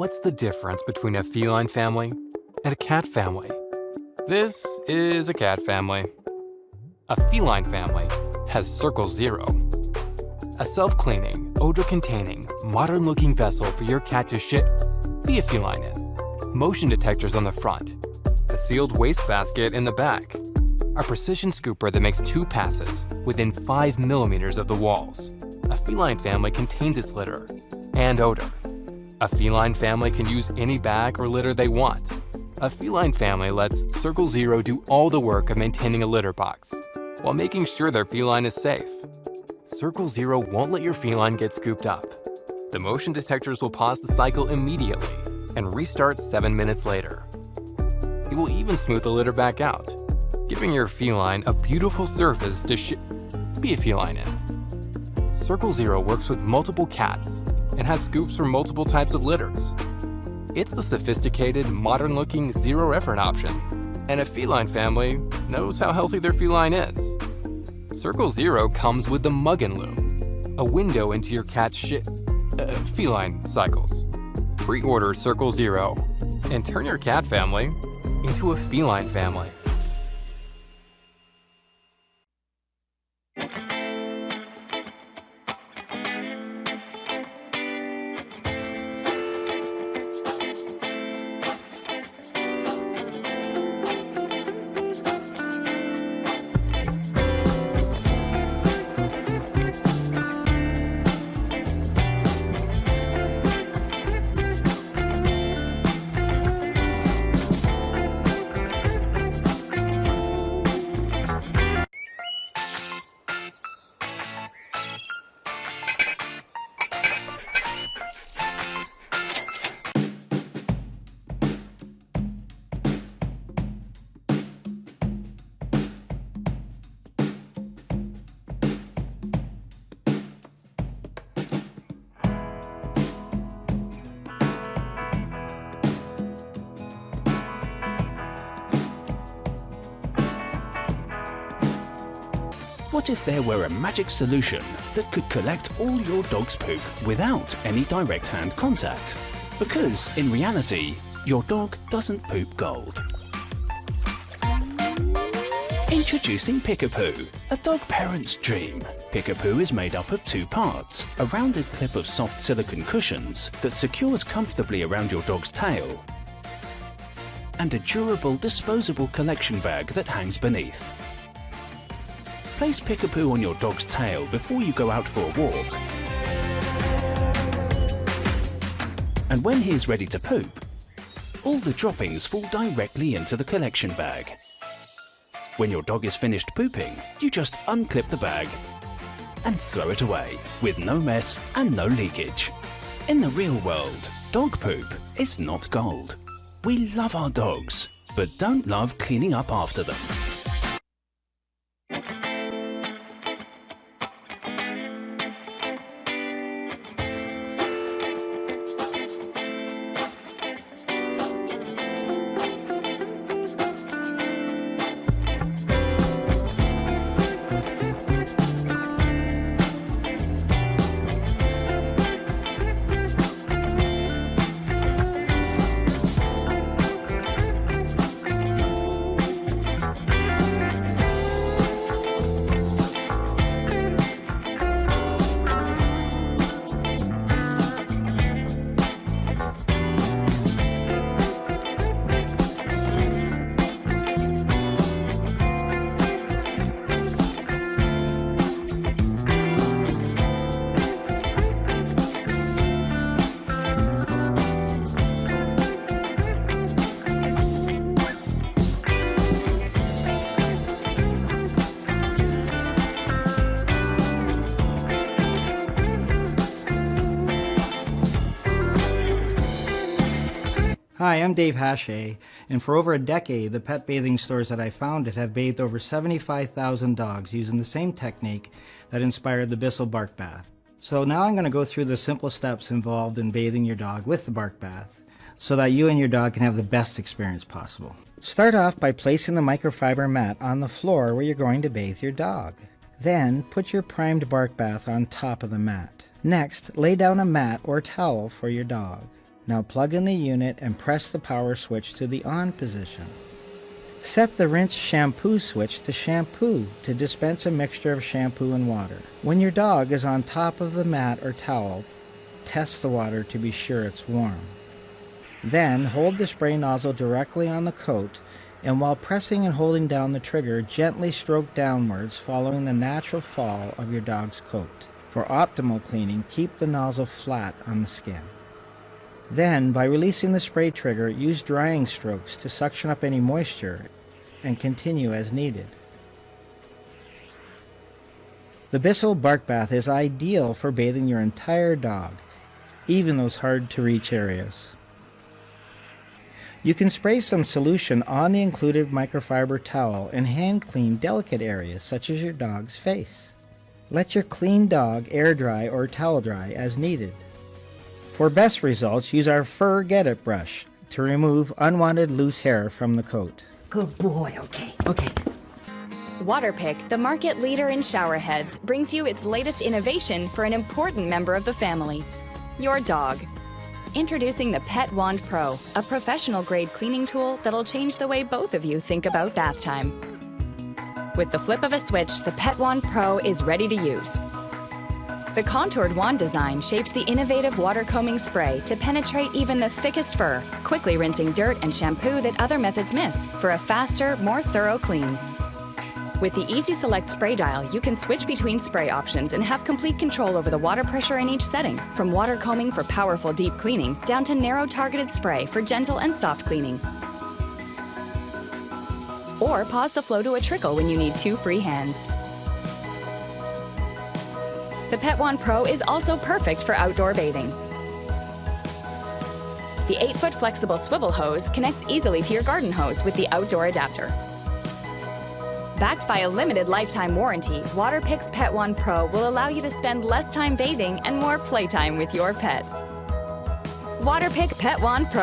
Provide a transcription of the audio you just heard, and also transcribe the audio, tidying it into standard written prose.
What's the difference between a feline family and a cat family? This is a cat family. A feline family has Circle Zero, a self-cleaning, odor-containing, modern-looking vessel for your cat to shit, be a feline in. Motion detectors on the front, a sealed wastebasket in the back, a precision scooper that makes 2 passes within 5 millimeters of the walls. A feline family contains its litter and odor. A feline family can use any bag or litter they want. A feline family lets Circle Zero do all the work of maintaining a litter box while making sure their feline is safe. Circle Zero won't let your feline get scooped up. The motion detectors will pause the cycle immediately and restart 7 minutes later. It will even smooth the litter back out, giving your feline a beautiful surface to be a feline in. Circle Zero works with multiple cats and has scoops for multiple types of litters. It's the sophisticated, modern-looking, zero-effort option, and a feline family knows how healthy their feline is. Circle Zero comes with the Mug-and Loo, a window into your cat's feline cycles. Pre-order Circle Zero and turn your cat family into a feline family. What if there were a magic solution that could collect all your dog's poop without any direct hand contact? Because, in reality, your dog doesn't poop gold. Introducing Piqapoo, a dog parent's dream. Piqapoo is made up of 2 parts, a rounded clip of soft silicone cushions that secures comfortably around your dog's tail, and a durable disposable collection bag that hangs beneath. Place Piqapoo on your dog's tail before you go out for a walk. And when he is ready to poop, all the droppings fall directly into the collection bag. When your dog is finished pooping, you just unclip the bag and throw it away, with no mess and no leakage. In the real world, dog poop is not gold. We love our dogs, but don't love cleaning up after them. Hi, I'm Dave Hache, and for over a decade, the pet bathing stores that I founded have bathed over 75,000 dogs using the same technique that inspired the Bissell Bark Bath. So now I'm going to go through the simple steps involved in bathing your dog with the Bark Bath so that you and your dog can have the best experience possible. Start off by placing the microfiber mat on the floor where you're going to bathe your dog. Then put your primed Bark Bath on top of the mat. Next, lay down a mat or towel for your dog. Now plug in the unit and press the power switch to the on position. Set the rinse shampoo switch to shampoo to dispense a mixture of shampoo and water. When your dog is on top of the mat or towel, test the water to be sure it's warm. Then hold the spray nozzle directly on the coat, and while pressing and holding down the trigger, gently stroke downwards following the natural fall of your dog's coat. For optimal cleaning, keep the nozzle flat on the skin. Then, by releasing the spray trigger, use drying strokes to suction up any moisture and continue as needed. The Bissell Bark Bath is ideal for bathing your entire dog, even those hard-to-reach areas. You can spray some solution on the included microfiber towel and hand clean delicate areas such as your dog's face. Let your clean dog air dry or towel dry as needed. For best results, use our Fur Get It brush to remove unwanted loose hair from the coat. Good boy, okay. Waterpik, the market leader in shower heads, brings you its latest innovation for an important member of the family, your dog. Introducing the Pet Wand Pro, a professional-grade cleaning tool that'll change the way both of you think about bath time. With the flip of a switch, the Pet Wand Pro is ready to use. The contoured wand design shapes the innovative water combing spray to penetrate even the thickest fur, quickly rinsing dirt and shampoo that other methods miss for a faster, more thorough clean. With the Easy Select spray dial, you can switch between spray options and have complete control over the water pressure in each setting, from water combing for powerful deep cleaning down to narrow targeted spray for gentle and soft cleaning. Or pause the flow to a trickle when you need 2 free hands. The Pet Wand Pro is also perfect for outdoor bathing. The 8-foot flexible swivel hose connects easily to your garden hose with the outdoor adapter. Backed by a limited lifetime warranty, Waterpik's Pet Wand Pro will allow you to spend less time bathing and more playtime with your pet. Waterpik Pet Wand Pro.